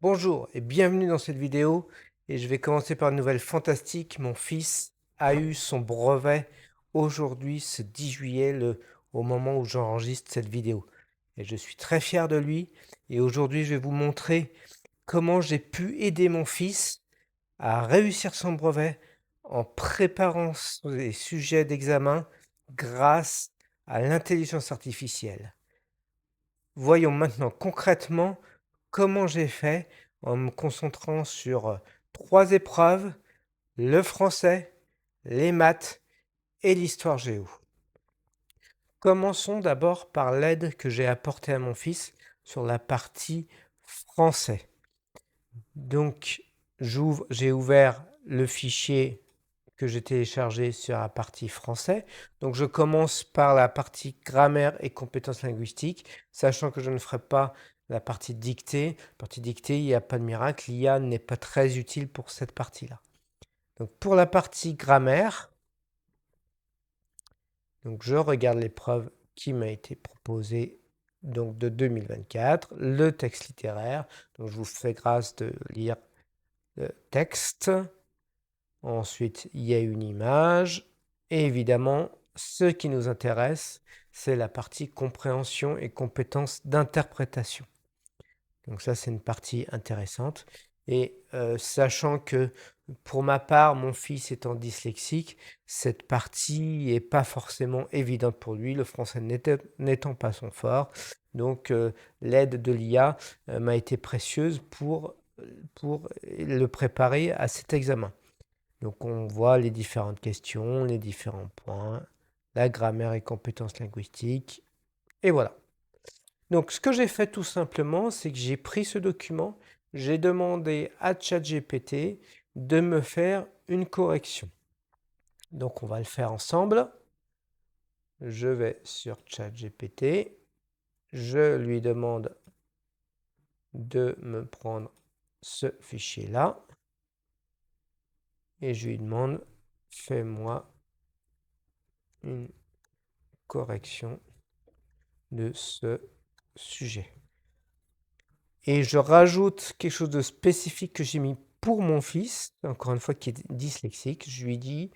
Bonjour et bienvenue dans cette vidéo et je vais commencer par une nouvelle fantastique. Mon fils a eu son brevet aujourd'hui, ce 10 juillet, au moment où j'enregistre cette vidéo. Et je suis très fier de lui et aujourd'hui je vais vous montrer comment j'ai pu aider mon fils à réussir son brevet en préparant les sujets d'examen grâce à l'intelligence artificielle. Voyons maintenant concrètement comment j'ai fait en me concentrant sur 3 épreuves: le français, les maths et l'histoire géo. Commençons d'abord par l'aide que j'ai apportée à mon fils sur la partie français. Donc j'ai ouvert le fichier que j'ai téléchargé sur la partie français. Donc je commence par la partie grammaire et compétences linguistiques, sachant que je ne ferai pas la partie dictée. La partie dictée, il n'y a pas de miracle, l'IA n'est pas très utile pour cette partie-là. Donc pour la partie grammaire, donc je regarde l'épreuve qui m'a été proposée donc de 2024, le texte littéraire. Donc je vous fais grâce de lire le texte. Ensuite, il y a une image. Et évidemment, ce qui nous intéresse, c'est la partie compréhension et compétences d'interprétation. Donc ça, c'est une partie intéressante. Et sachant que pour ma part, mon fils étant dyslexique, cette partie n'est pas forcément évidente pour lui, le français n'étant pas son fort. Donc l'aide de l'IA m'a été précieuse pour le préparer à cet examen. Donc on voit les différentes questions, les différents points, la grammaire et compétences linguistiques, et voilà. Donc ce que j'ai fait tout simplement, c'est que j'ai pris ce document, j'ai demandé à ChatGPT de me faire une correction. Donc on va le faire ensemble. Je vais sur ChatGPT, je lui demande de me prendre ce fichier-là, et je lui demande, fais-moi une correction de ce sujet. Et je rajoute quelque chose de spécifique que j'ai mis pour mon fils, encore une fois qui est dyslexique. Je lui dis,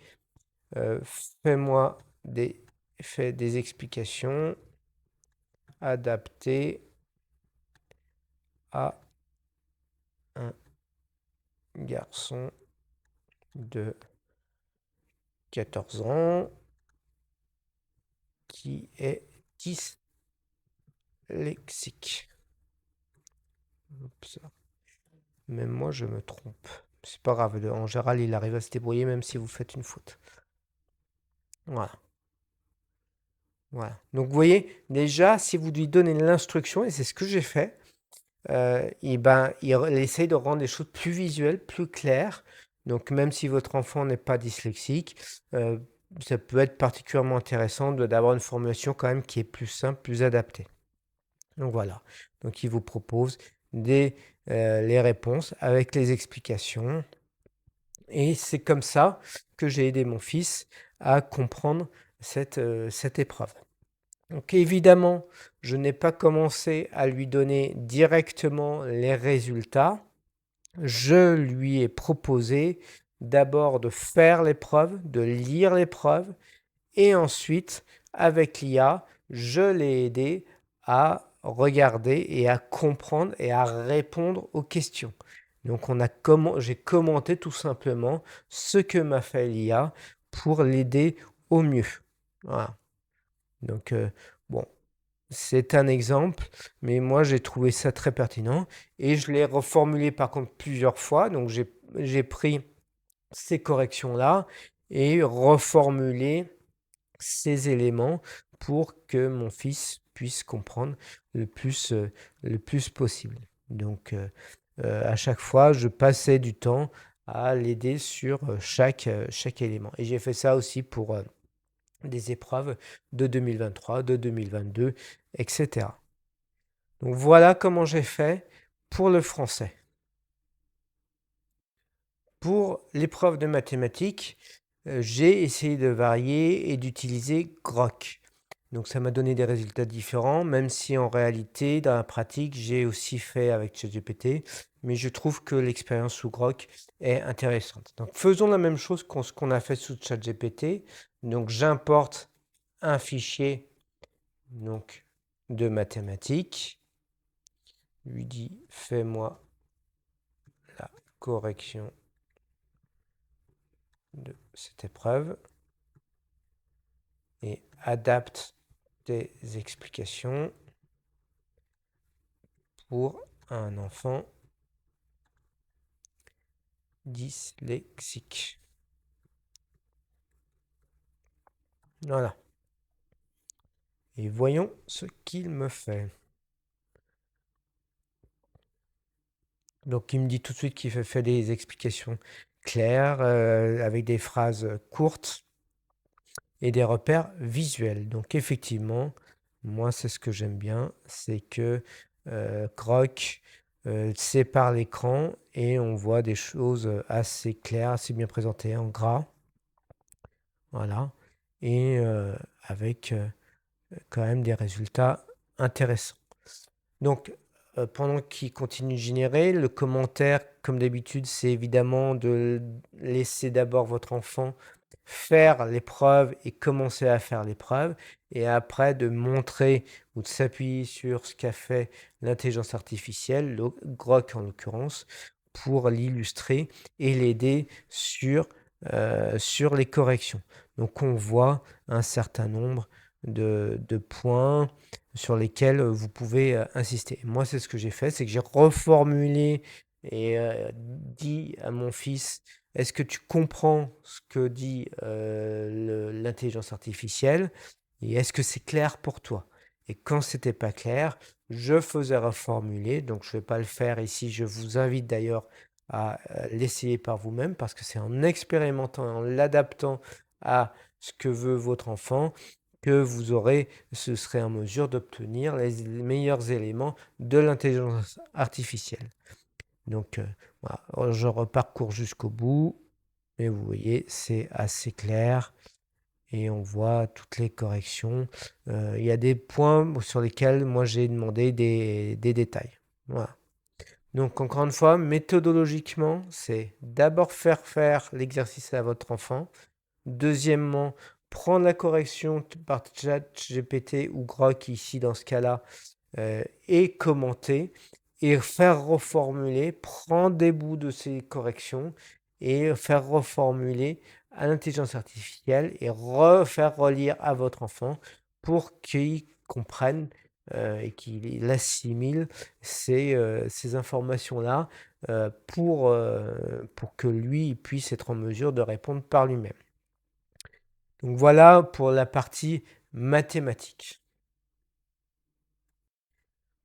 fais-moi fais des explications adaptées à un garçon de 14 ans qui est dyslexique. Oups. Même moi, je me trompe. C'est pas grave, en général, il arrive à se débrouiller même si vous faites une faute. Voilà. Voilà. Donc, vous voyez, déjà, si vous lui donnez l'instruction, et c'est ce que j'ai fait, il essaye de rendre les choses plus visuelles, plus claires. Donc, même si votre enfant n'est pas dyslexique, ça peut être particulièrement intéressant d'avoir une formulation quand même qui est plus simple, plus adaptée. Donc, voilà. Donc, il vous propose les réponses avec les explications. Et c'est comme ça que j'ai aidé mon fils à comprendre cette épreuve. Donc évidemment, je n'ai pas commencé à lui donner directement les résultats. Je lui ai proposé d'abord de faire l'épreuve, de lire l'épreuve, et ensuite, avec l'IA, je l'ai aidé à regarder et à comprendre et à répondre aux questions. Donc j'ai commenté tout simplement ce que m'a fait l'IA pour l'aider au mieux. Voilà. Donc bon, c'est un exemple, mais moi j'ai trouvé ça très pertinent et je l'ai reformulé par contre plusieurs fois. Donc j'ai pris ces corrections-là et reformulé ces éléments pour que mon fils puisse comprendre le plus possible. Donc à chaque fois, je passais du temps à l'aider sur chaque élément. Et j'ai fait ça aussi pour des épreuves de 2023, de 2022, etc. Donc voilà comment j'ai fait pour le français. Pour l'épreuve de mathématiques, j'ai essayé de varier et d'utiliser Grok. Donc ça m'a donné des résultats différents, même si en réalité, dans la pratique, j'ai aussi fait avec ChatGPT, mais je trouve que l'expérience sous Grok est intéressante. Donc faisons la même chose qu'on ce qu'on a fait sous ChatGPT. Donc j'importe un fichier donc, de mathématiques. Je lui dis fais-moi la correction de cette épreuve et adapte des explications pour un enfant dyslexique. Voilà. Et voyons ce qu'il me fait. Donc il me dit tout de suite qu'il fait des explications claires, avec des phrases courtes et des repères visuels. Donc effectivement, moi c'est ce que j'aime bien, c'est que Grok sépare l'écran et on voit des choses assez claires, assez bien présentées en gras. Voilà. Et avec quand même des résultats intéressants. Donc, pendant qu'il continue de générer, le commentaire, comme d'habitude, c'est évidemment de laisser d'abord votre enfant faire l'épreuve et commencer à faire l'épreuve, et après de montrer ou de s'appuyer sur ce qu'a fait l'intelligence artificielle, le Grok en l'occurrence, pour l'illustrer et l'aider sur les corrections. Donc on voit un certain nombre de points sur lesquels vous pouvez insister. Moi, c'est ce que j'ai fait, c'est que j'ai reformulé et dit à mon fils, est-ce que tu comprends ce que dit l'intelligence artificielle et est-ce que c'est clair pour toi? Et quand c'était pas clair, je faisais reformuler, donc je ne vais pas le faire ici, je vous invite d'ailleurs à l'essayer par vous-même parce que c'est en expérimentant et en l'adaptant à ce que veut votre enfant que ce serez en mesure d'obtenir les meilleurs éléments de l'intelligence artificielle. Donc voilà, je reparcours jusqu'au bout, et vous voyez, c'est assez clair, et on voit toutes les corrections. Il y a des points sur lesquels moi j'ai demandé des détails. Voilà. Donc encore une fois, méthodologiquement, c'est d'abord faire l'exercice à votre enfant. Deuxièmement, prendre la correction par ChatGPT ou Grok ici dans ce cas-là et commenter et faire reformuler, prendre des bouts de ces corrections et faire reformuler à l'intelligence artificielle et faire relire à votre enfant pour qu'il comprenne et qu'il assimile ces informations-là pour que lui il puisse être en mesure de répondre par lui-même. Donc voilà pour la partie mathématique.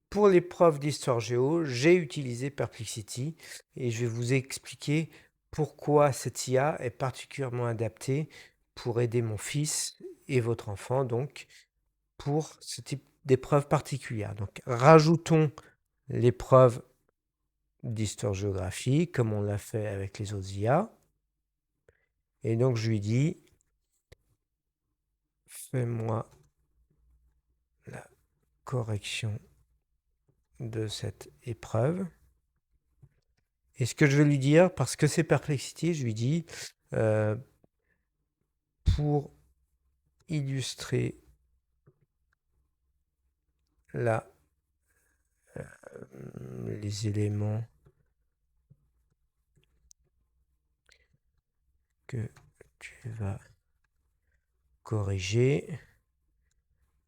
Pour l'épreuve d'histoire géo, j'ai utilisé Perplexity et je vais vous expliquer pourquoi cette IA est particulièrement adaptée pour aider mon fils et votre enfant donc pour ce type d'épreuve particulière. Donc rajoutons l'épreuve d'histoire-géographie comme on l'a fait avec les autres IA. Et donc je lui dis, fais-moi la correction de cette épreuve. Et ce que je vais lui dire, parce que c'est Perplexity, je lui dis, pour illustrer les éléments que tu vas corriger,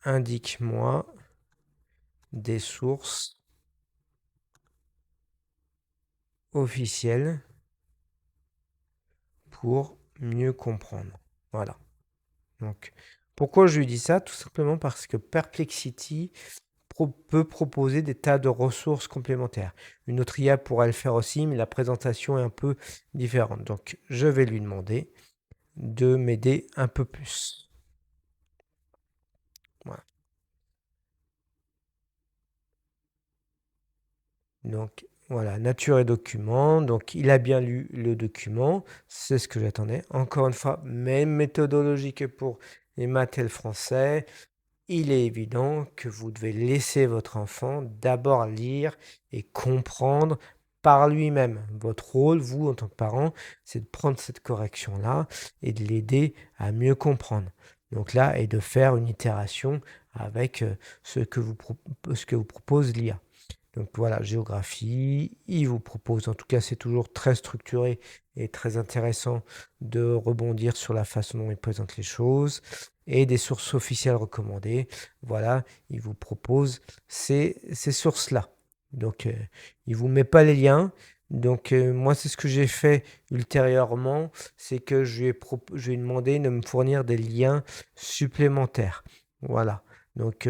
indique-moi des sources officielles pour mieux comprendre. Voilà. Donc, pourquoi je lui dis ça? Tout simplement parce que Perplexity peut proposer des tas de ressources complémentaires. Une autre IA pourrait le faire aussi, mais la présentation est un peu différente. Donc, je vais lui demander de m'aider un peu plus. Voilà. Donc, voilà, nature et document. Donc, il a bien lu le document. C'est ce que j'attendais. Encore une fois, même méthodologie que pour les maths et le français. il est évident que vous devez laisser votre enfant d'abord lire et comprendre par lui-même. Votre rôle, vous, en tant que parent, c'est de prendre cette correction-là et de l'aider à mieux comprendre. Donc là, et de faire une itération avec ce que vous propose l'IA. Donc voilà, géographie, il vous propose, en tout cas c'est toujours très structuré et très intéressant de rebondir sur la façon dont il présente les choses et des sources officielles recommandées. Voilà, il vous propose ces sources-là. Donc il ne vous met pas les liens. Donc moi c'est ce que j'ai fait ultérieurement, c'est que je lui ai demandé de me fournir des liens supplémentaires. Voilà. Donc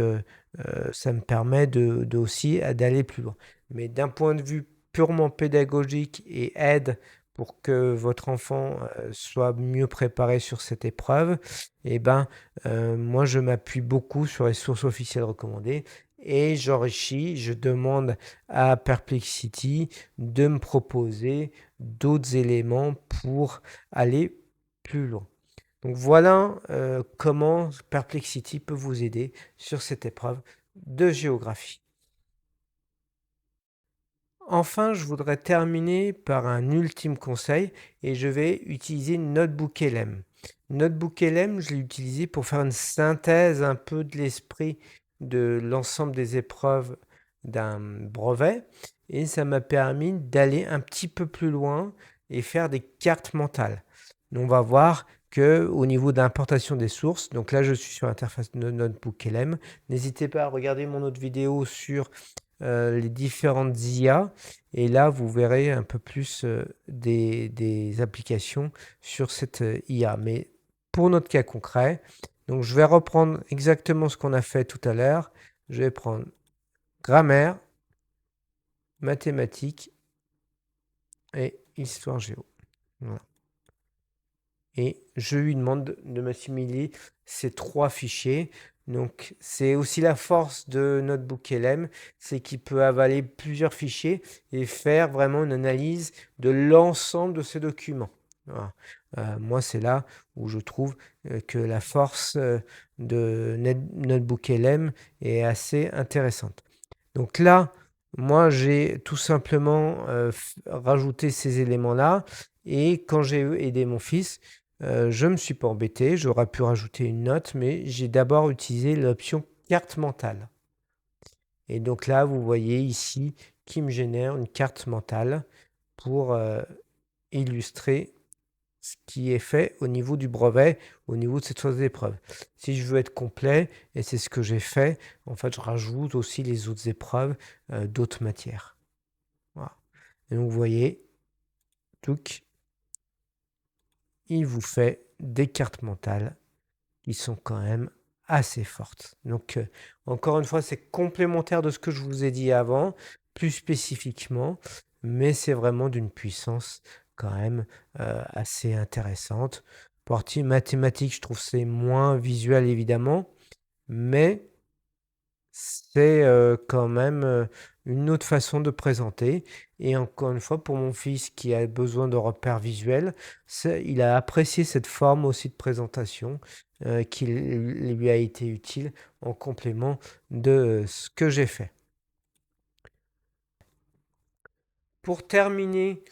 ça me permet aussi d'aller plus loin. Mais d'un point de vue purement pédagogique et aide pour que votre enfant soit mieux préparé sur cette épreuve, eh ben, moi je m'appuie beaucoup sur les sources officielles recommandées et j'enrichis, je demande à Perplexity de me proposer d'autres éléments pour aller plus loin. Donc voilà comment Perplexity peut vous aider sur cette épreuve de géographie. Enfin, je voudrais terminer par un ultime conseil et je vais utiliser Notebook LM. Notebook LM, je l'ai utilisé pour faire une synthèse un peu de l'esprit de l'ensemble des épreuves d'un brevet et ça m'a permis d'aller un petit peu plus loin et faire des cartes mentales. On va voir que au niveau d'importation des sources, donc là je suis sur l'interface de Notebook LM, n'hésitez pas à regarder mon autre vidéo sur les différentes IA et là vous verrez un peu plus des applications sur cette IA. Mais pour notre cas concret, donc je vais reprendre exactement ce qu'on a fait tout à l'heure. Je vais prendre grammaire, mathématiques et histoire géo. Voilà. Et je lui demande de m'assimiler ces 3 fichiers. Donc c'est aussi la force de Notebook LM, c'est qu'il peut avaler plusieurs fichiers et faire vraiment une analyse de l'ensemble de ces documents. Voilà. Moi, c'est là où je trouve que la force de Notebook LM est assez intéressante. Donc là, moi, j'ai tout simplement rajouté ces éléments-là et quand j'ai aidé mon fils, je ne me suis pas embêté, j'aurais pu rajouter une note, mais j'ai d'abord utilisé l'option carte mentale. Et donc là, vous voyez ici qui me génère une carte mentale pour illustrer ce qui est fait au niveau du brevet, au niveau de cette phase d'épreuve. Si je veux être complet, et c'est ce que j'ai fait, en fait, je rajoute aussi les autres épreuves d'autres matières. Voilà. Et donc, vous voyez, il vous fait des cartes mentales qui sont quand même assez fortes. Donc, encore une fois, c'est complémentaire de ce que je vous ai dit avant, plus spécifiquement, mais c'est vraiment d'une puissance quand même assez intéressante. Partie mathématique, je trouve c'est moins visuel évidemment, mais c'est quand même une autre façon de présenter. Et encore une fois, pour mon fils qui a besoin de repères visuels, il a apprécié cette forme aussi de présentation qui lui a été utile en complément de ce que j'ai fait. Pour terminer,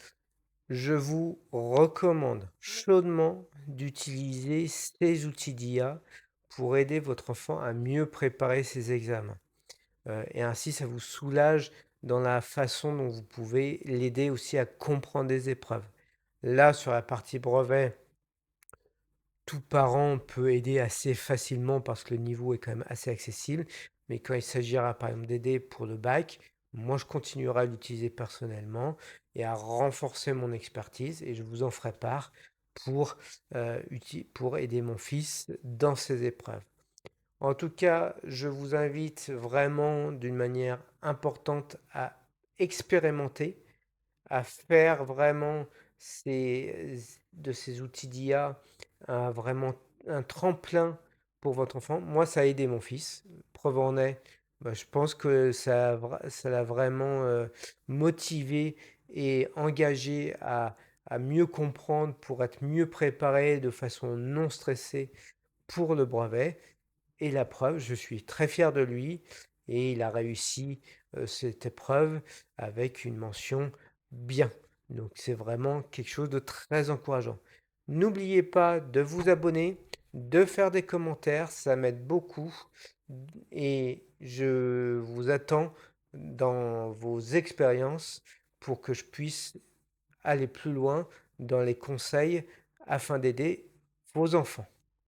je vous recommande chaudement d'utiliser ces outils d'IA pour aider votre enfant à mieux préparer ses examens. Et ainsi, ça vous soulage dans la façon dont vous pouvez l'aider aussi à comprendre des épreuves. Là, sur la partie brevet, tout parent peut aider assez facilement parce que le niveau est quand même assez accessible. Mais quand il s'agira par exemple d'aider pour le bac, moi je continuerai à l'utiliser personnellement et à renforcer mon expertise et je vous en ferai part pour, pour aider mon fils dans ses épreuves. En tout cas, je vous invite vraiment d'une manière importante à expérimenter, à faire vraiment de ces outils d'IA vraiment un tremplin pour votre enfant. Moi, ça a aidé mon fils. Preuve en est, bah, je pense que ça l'a vraiment motivé et engagé à mieux comprendre pour être mieux préparé de façon non stressée pour le brevet. Et la preuve, je suis très fier de lui et il a réussi cette épreuve avec une mention bien. Donc c'est vraiment quelque chose de très encourageant. N'oubliez pas de vous abonner, de faire des commentaires, ça m'aide beaucoup. Et je vous attends dans vos expériences pour que je puisse aller plus loin dans les conseils afin d'aider vos enfants.